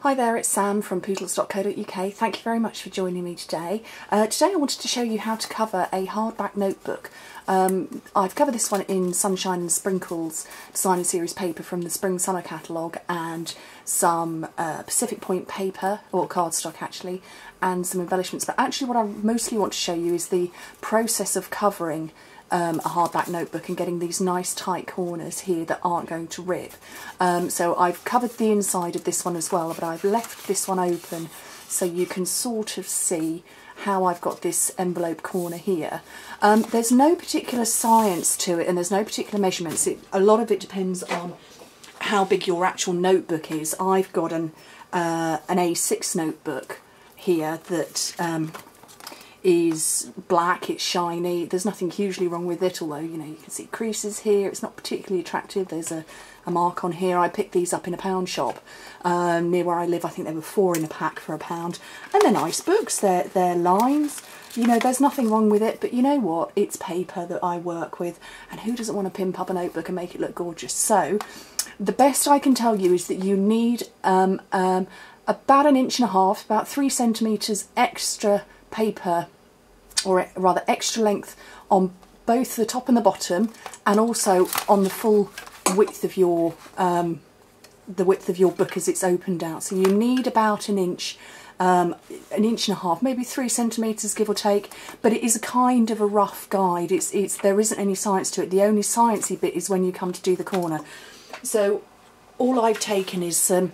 Hi there, it's Sam from poodles.co.uk. Thank you very much for joining me today. Today I wanted to show you how to cover a hardback notebook. I've covered this one in Sunshine and Sprinkles designer series paper from the Spring Summer catalogue, and some Pacific Point paper, or cardstock actually, and some embellishments. But actually what I mostly want to show you is the process of covering a hardback notebook and getting these nice tight corners here that aren't going to rip. So I've covered the inside of this one as well, but I've left this one open so you can sort of see how I've got this envelope corner here. There's no particular science to it and there's no particular measurements. A lot of it depends on how big your actual notebook is. I've got an A6 notebook here that is black, it's shiny, there's nothing hugely wrong with it, although you know you can see creases here, it's not particularly attractive. There's a mark on here. I picked these up in a pound shop near where I live. I think there were 4 in a pack for £1, and they're nice books, they're lines, you know, there's nothing wrong with it, but you know what, it's paper that I work with, and who doesn't want to pimp up a notebook and make it look gorgeous? So the best I can tell you is that you need about 1.5 inches, about 3 centimetres extra paper, or rather extra length on both the top and the bottom, and also on the full width of your book as it's opened out. So you need about 1 inch, 1.5 inches, maybe 3 centimetres give or take, but it is a kind of a rough guide. There isn't any science to it. The only sciencey bit is when you come to do the corner. So all I've taken is some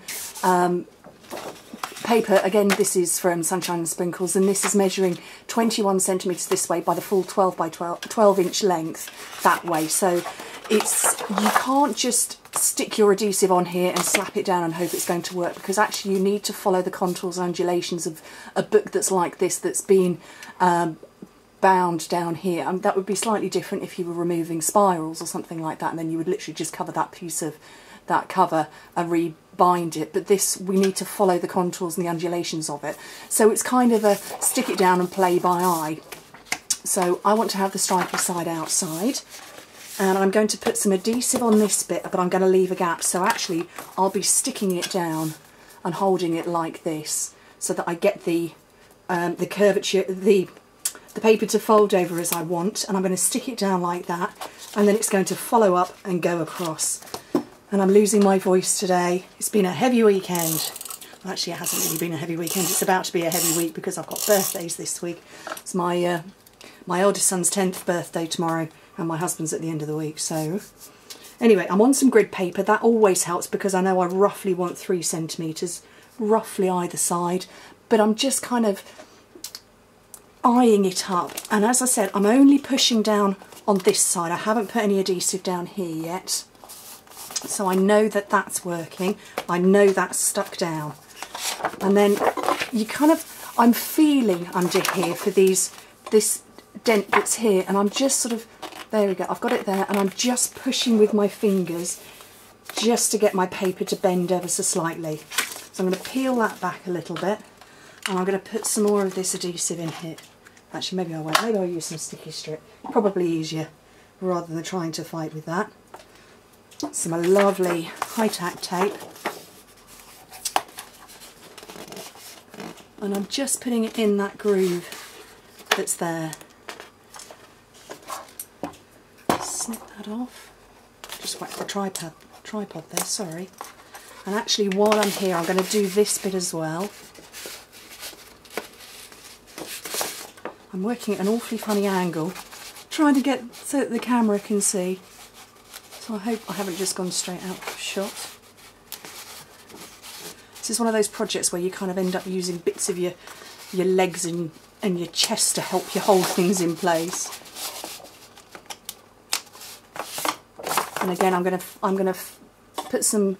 paper. Again, this is from Sunshine and Sprinkles, and this is measuring 21 centimetres this way by the full 12 by 12 inch length that way. So you can't just stick your adhesive on here and slap it down and hope it's going to work, because actually you need to follow the contours and undulations of a book that's like this, that's been bound down here. That would be slightly different if you were removing spirals or something like that, and then you would literally just cover that piece of that cover and rebind it. But this, we need to follow the contours and the undulations of it. So it's kind of a stick it down and play by eye. So I want to have the stripy side outside, and I'm going to put some adhesive on this bit, but I'm going to leave a gap. So actually I'll be sticking it down and holding it like this so that I get the curvature, the paper to fold over as I want, and I'm going to stick it down like that, and then it's going to follow up and go across. And I'm losing my voice today. It's been a heavy weekend. Well, actually, it hasn't really been a heavy weekend. It's about to be a heavy week because I've got birthdays this week. It's my oldest son's 10th birthday tomorrow, and my husband's at the end of the week. So anyway, I'm on some grid paper. That always helps because I know I roughly want 3 centimetres, roughly either side. But I'm just kind of eyeing it up. And as I said, I'm only pushing down on this side. I haven't put any adhesive down here yet. So I know that that's working. I know that's stuck down. And then you kind of, I'm feeling under here for this dent that's here, and I'm just sort of, there we go, I've got it there, and I'm just pushing with my fingers just to get my paper to bend ever so slightly. So I'm going to peel that back a little bit, and I'm going to put some more of this adhesive in here. Actually, maybe I won't. Maybe I'll use some sticky strip. Probably easier rather than trying to fight with that. Some lovely high-tack tape, and I'm just putting it in that groove that's there. Snip that off. Just whack the tripod there, sorry. And actually while I'm here I'm going to do this bit as well. I'm working at an awfully funny angle, trying to get so that the camera can see. So I hope I haven't just gone straight out of shot. This is one of those projects where you kind of end up using bits of your legs and your chest to help you hold things in place. And again, I'm going to put some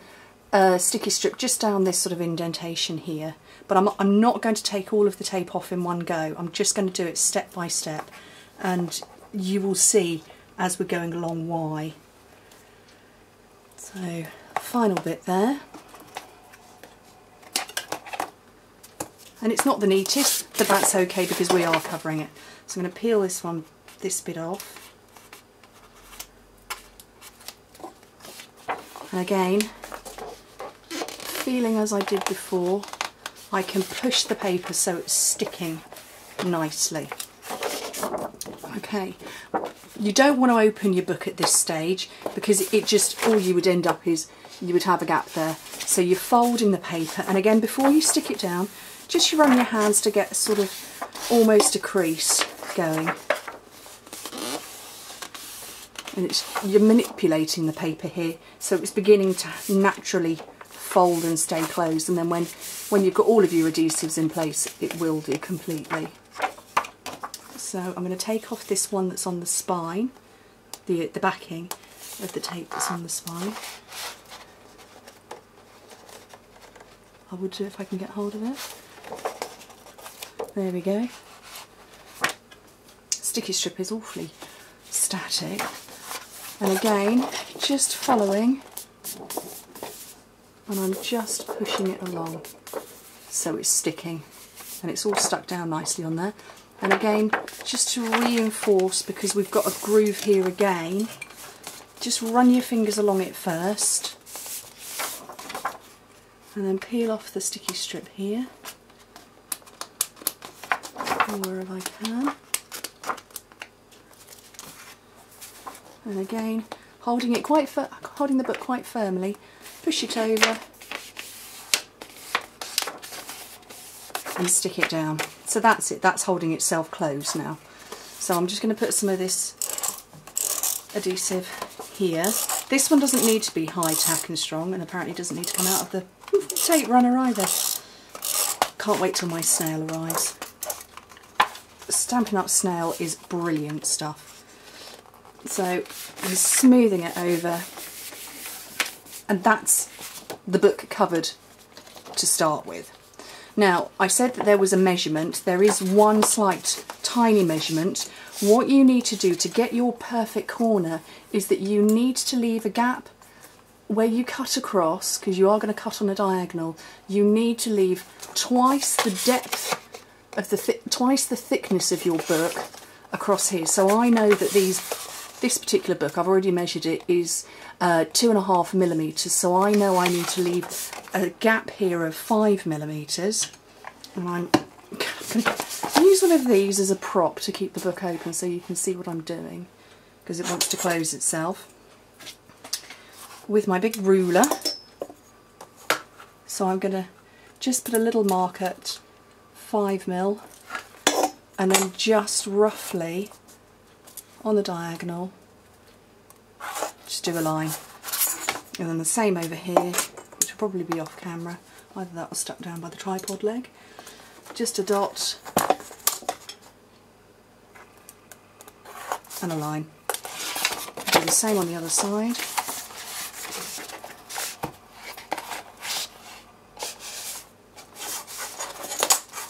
sticky strip just down this sort of indentation here. But I'm not going to take all of the tape off in one go. I'm just going to do it step by step, and you will see as we're going along why. So, final bit there. And it's not the neatest, but that's okay because we are covering it. So I'm going to peel this bit off. And again, feeling as I did before, I can push the paper so it's sticking nicely. Okay, you don't want to open your book at this stage because it just, all you would end up is you would have a gap there. So you're folding the paper, and again, before you stick it down, just run your hands to get sort of almost a crease going. And you're manipulating the paper here, so it's beginning to naturally fold and stay closed, and then when you've got all of your adhesives in place, it will do completely. So I'm going to take off this one that's on the spine, the backing of the tape that's on the spine. I will do it if I can get hold of it. There we go. Sticky strip is awfully static. And again, just following, and I'm just pushing it along so it's sticking, and it's all stuck down nicely on there. And again, just to reinforce, because we've got a groove here again, just run your fingers along it first, and then peel off the sticky strip here, wherever I can. And again, holding the book quite firmly, push it over and stick it down. So that's it, that's holding itself closed now. So I'm just going to put some of this adhesive here. This one doesn't need to be high tack and strong, and apparently doesn't need to come out of the tape runner either. Can't wait till my snail arrives. Stampin' Up snail is brilliant stuff. So I'm smoothing it over, and that's the book covered to start with. Now, I said that there was a measurement. There is one slight tiny measurement. What you need to do to get your perfect corner is that you need to leave a gap where you cut across, because you are going to cut on a diagonal. You need to leave twice the depth of twice the thickness of your book across here. So I know that this particular book, I've already measured it, is 2.5 millimetres, so I know I need to leave a gap here of 5 millimetres, and I'm going to use one of these as a prop to keep the book open so you can see what I'm doing, because it wants to close itself, with my big ruler. So I'm going to just put a little mark at 5mm, and then just roughly on the diagonal just do a line, and then the same over here, which will probably be off camera, either that or stuck down by the tripod leg. Just a dot and a line. Do the same on the other side.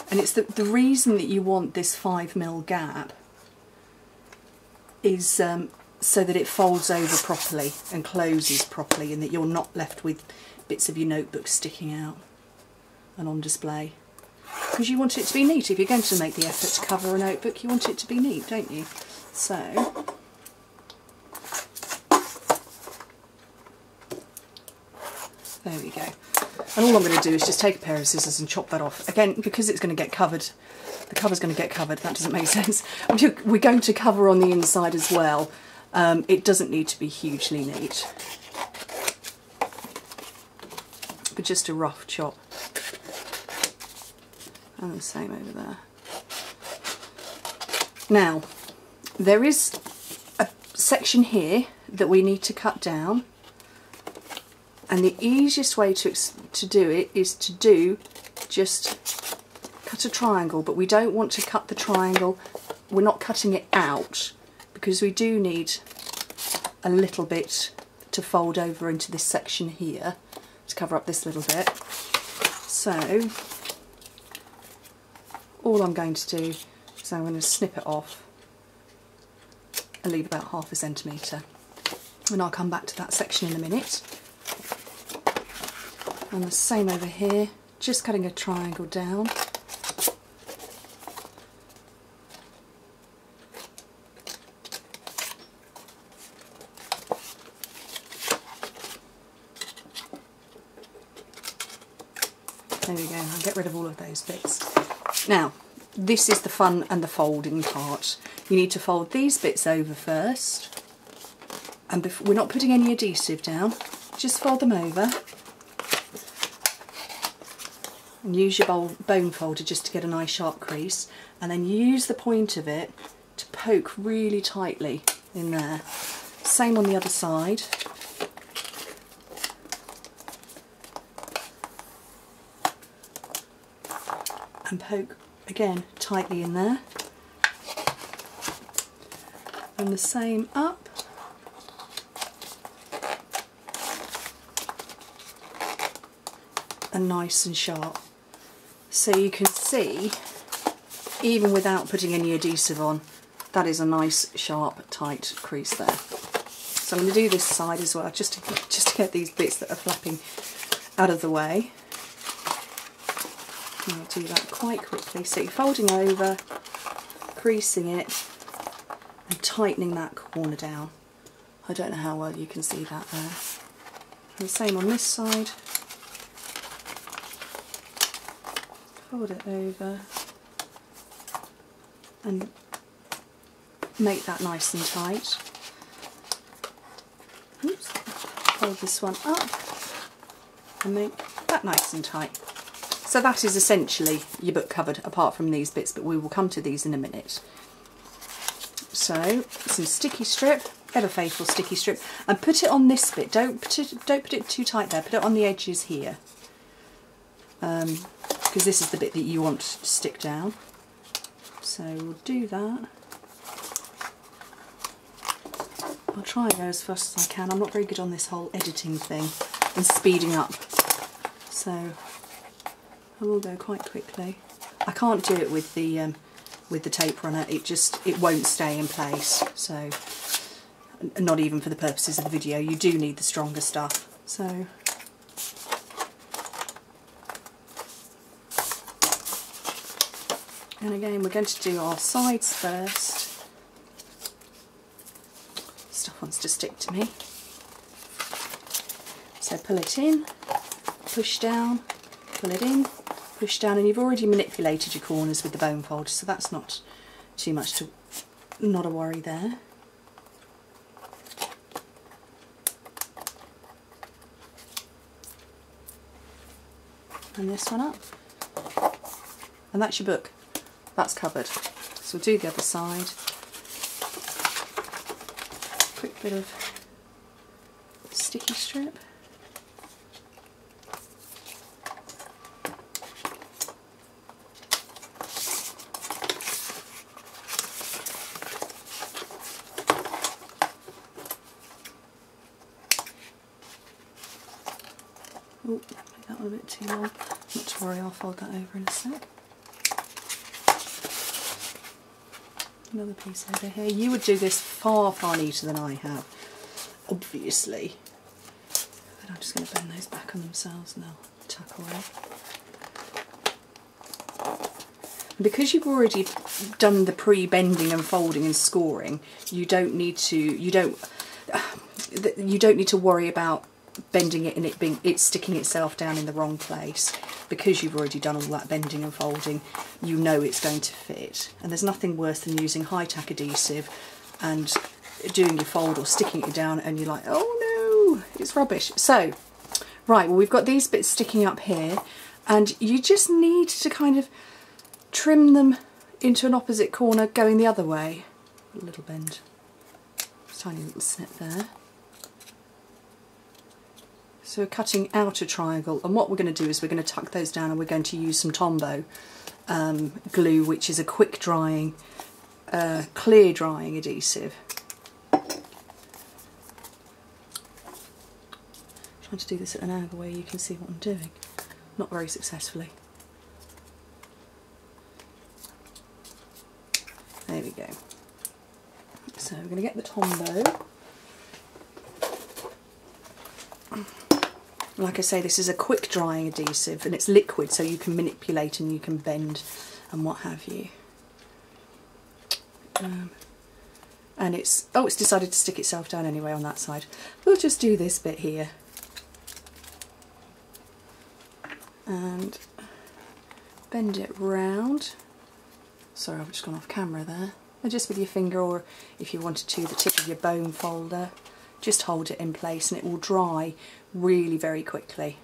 And it's the reason that you want this 5mm gap is so that it folds over properly and closes properly, and that you're not left with bits of your notebook sticking out and on display. Because you want it to be neat. If you're going to make the effort to cover a notebook, you want it to be neat, don't you? So there we go. And all I'm going to do is just take a pair of scissors and chop that off. Again, because it's going to get covered, the cover's going to get covered, that doesn't make sense. We're going to cover on the inside as well. It doesn't need to be hugely neat, but just a rough chop. And the same over there. Now, there is a section here that we need to cut down, and the easiest way to do it is to just cut a triangle, but we don't want to cut the triangle, we're not cutting it out, because we do need a little bit to fold over into this section here to cover up this little bit. So all I'm going to do is I'm going to snip it off and leave about 1/2 centimetre, and I'll come back to that section in a minute. And the same over here, just cutting a triangle down. There we go, I'll get rid of all of those bits. Now, this is the fun and the folding part. You need to fold these bits over first, and we're not putting any adhesive down, just fold them over. And use your bone folder just to get a nice sharp crease, and then use the point of it to poke really tightly in there. Same on the other side. And poke again tightly in there, and the same up, and nice and sharp. So you can see, even without putting any adhesive on, that is a nice sharp tight crease there. So I'm going to do this side as well, just to get these bits that are flapping out of the way. I'll do that quite quickly. So you're folding over, creasing it, and tightening that corner down. I don't know how well you can see that there. And the same on this side. Fold it over and make that nice and tight. Oops. Fold this one up and make that nice and tight. So that is essentially your book covered, apart from these bits, but we will come to these in a minute. So, some sticky strip, ever faithful sticky strip, and put it on this bit. Don't put it too tight there, put it on the edges here. Because this is the bit that you want to stick down. So we'll do that. I'll try and go as fast as I can. I'm not very good on this whole editing thing and speeding up. So I will go quite quickly. I can't do it with the tape runner. It won't stay in place. So not even for the purposes of the video. You do need the stronger stuff. So and again, we're going to do our sides first. Stuff wants to stick to me. So pull it in, push down, pull it in, push down, and you've already manipulated your corners with the bone folder, so that's not too much not a worry there. And this one up. And that's your book. That's covered. So we'll do the other side. Quick bit of sticky strip. Oh, made that one a bit too long. Not to worry, I'll fold that over in a sec. Another piece over here. You would do this far, far neater than I have, obviously. But I'm just going to bend those back on themselves and they'll tuck away. And because you've already done the pre-bending and folding and scoring, you don't need to worry about bending it and it sticking itself down in the wrong place. Because you've already done all that bending and folding, you know it's going to fit. And there's nothing worse than using high tack adhesive and doing your fold or sticking it down and you're like, oh no, it's rubbish. So, right, well, we've got these bits sticking up here, and you just need to kind of trim them into an opposite corner going the other way. A little bend, tiny little snip there. So we're cutting out a triangle, and what we're going to do is we're going to tuck those down and we're going to use some Tombow glue, which is a quick drying, clear drying adhesive. Trying to do this at an angle where you can see what I'm doing. Not very successfully. There we go. So we're going to get the Tombow. Like I say, this is a quick drying adhesive and it's liquid, so you can manipulate and you can bend and what have you. And it's decided to stick itself down anyway on that side. We'll just do this bit here. And bend it round. Sorry, I've just gone off camera there. And just with your finger, or if you wanted to, the tip of your bone folder, just hold it in place and it will dry really very quickly.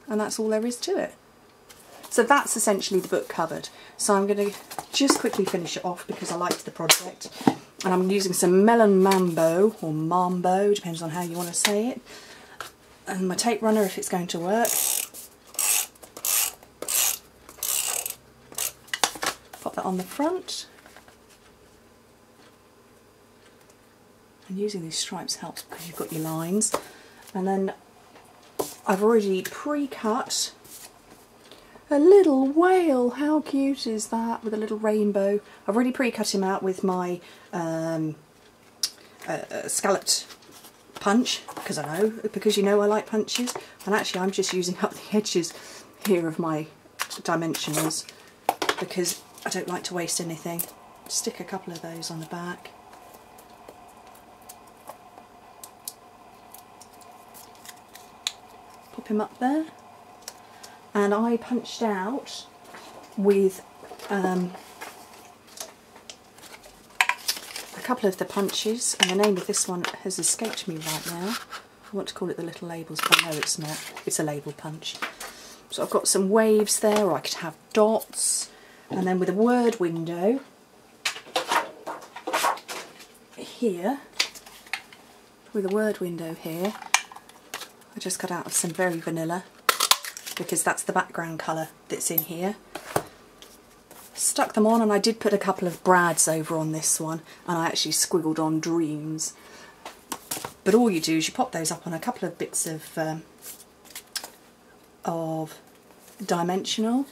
And that's all there is to it. So that's essentially the book covered. So I'm going to just quickly finish it off because I liked the project. And I'm using some Melon Mambo, or Mambo, depends on how you want to say it. And my tape runner if it's going to work. Pop that on the front. And using these stripes helps because you've got your lines. And then I've already pre-cut a little whale. How cute is that, with a little rainbow? I've already pre-cut him out with my scalloped punch, because I know, because you know I like punches. And actually I'm just using up the edges here of my dimensionals because I don't like to waste anything. Stick a couple of those on the back. Pop him up there. And I punched out with a couple of the punches, and the name of this one has escaped me right now. I want to call it the little labels, but no it's not. It's a label punch. So I've got some waves there, or I could have dots, and then with a word window here, with a word window here, I just got out of some very vanilla, because that's the background colour that's in here. Stuck them on, and I did put a couple of brads over on this one, and I actually squiggled on dreams. But all you do is you pop those up on a couple of bits of dimensional.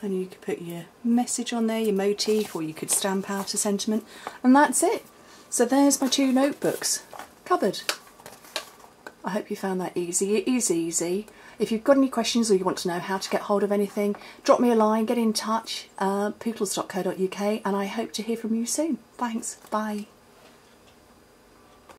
And you could put your message on there, your motif, or you could stamp out a sentiment, and that's it. So there's my two notebooks covered. I hope you found that easy. It is easy. If you've got any questions or you want to know how to get hold of anything, drop me a line, get in touch, pootles.co.uk, and I hope to hear from you soon. Thanks. Bye.